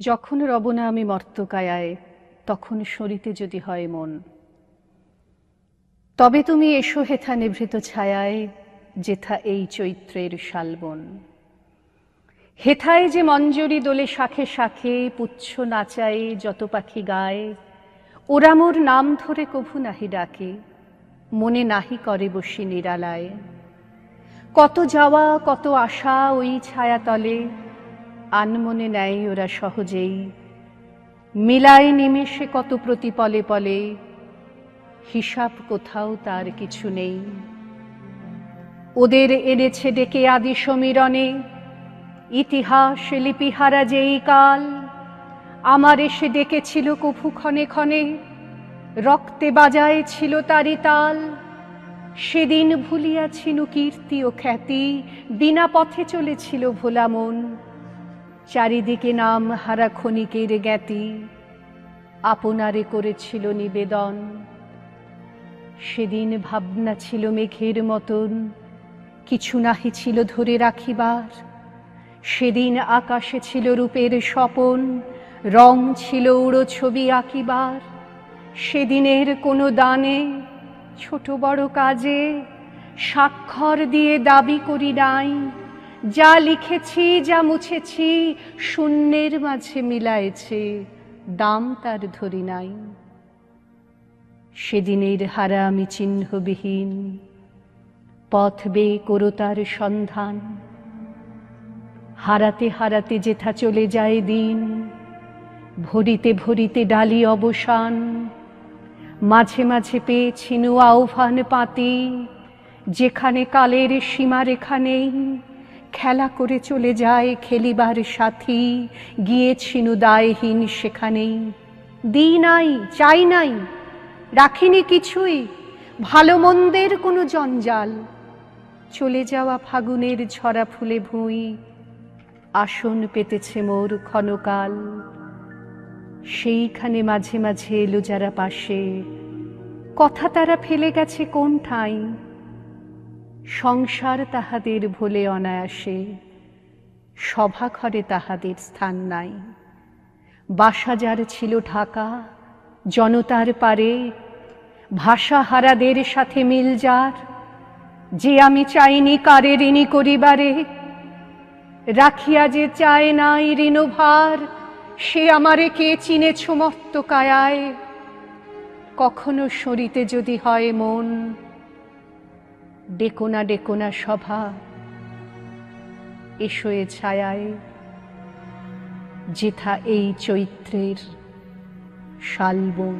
যখন রব না আমি মর্তকায়ায়, তখন সরিতে যদি হয় মন, তবে তুমি এসো হেথা নিভৃত ছায়ায়, যেথা এই চৈত্রের শালবন। হেথায় যে মঞ্জরি দোলে শাখে শাখে, পুচ্ছ নাচায়ে যত পাখি গায়, ওরা মোর নাম ধরে কভু নাহি ডাকে, মনে নাহি করে বসি নিরালায়। কত যাওয়া কত আশা ওই ছায়াতলে, আনমনে নেয় ওরা সহজেই, মিলায় নিমেষে কত প্রতিপলে পলে, হিসাব কোথাও তার কিছু নেই। ওদের এনেছে ডেকে আদি সমীরণে, ইতিহাস লিপিহারা যেই কাল, আমার এসে ডেকেছিল কভু ক্ষণে ক্ষণে, রক্তে বাজায় ছিল তারি তাল। সেদিন ভুলিয়াছিনু কীর্তি ও খ্যাতি, বিনা পথে চলেছিল ভোলা মন, চারিদিকে নাম হারা ক্ষণিকের জ্ঞাতি, আপনারে করেছিল নিবেদন। সেদিন ভাবনা ছিল মেঘের মতন, কিছু নাহি ছিল ধরে রাখিবার। সেদিন আকাশে ছিল রূপের স্বপন, রং ছিল উড়ো ছবি আঁকিবার। সেদিনের কোনো দানে ছোট বড় কাজে স্বাক্ষর দিয়ে দাবি করি নাই, যা লিখেছি যা মুছেছি শূন্যের মাঝে মিলায়েছে, দাম তার ধরি নাই। সেদিনের হারা আমি চিহ্নবিহীন, পথ বেয়ে করো তার সন্ধান। হারাতে হারাতে যেথা চলে যায় দিন, ভরিতে ভরিতে ডালি অবসান। মাঝে মাঝে পেয়েছিনু আহ্বান পাতি, যেখানে কালের সীমারেখা নেই, খেলা করে চলে যায় খেলিবার সাথী, গিয়েছিনু দায়হীন সেখানেই। দিই নাই, চাই নাই, রাখিনি কিছুই, ভালো মন্দের কোনো জঞ্জাল। চলে যাওয়া ফাগুনের ঝরা ফুলে ভুঁই, আসন পেতেছে মোর ক্ষণকাল। সেইখানে মাঝে মাঝে এলো যারা পাশে, কথা তারা ফেলে গেছে কোন ঠাঁই। সংসার তাহাদের ভোলে অনায়াসে, সভাঘরে তাহাদের স্থান নাই। বাসা যার ছিল ঢাকা জনতার পারে, ভাষাহারাদের সাথে মিল যার, যে আমি চাইনি কারে ঋণী করিবারে। রাখিয়া যে চায় নাই ঋণভার, সে আমারে কে চিনেছ মর্তকায়ায়। কখনো সরিতে যদি হয় মন, ডেকোনা ডেকোনা সভা, এসো এ ছায়ায়, যেথা এই চৈত্রের শালবন।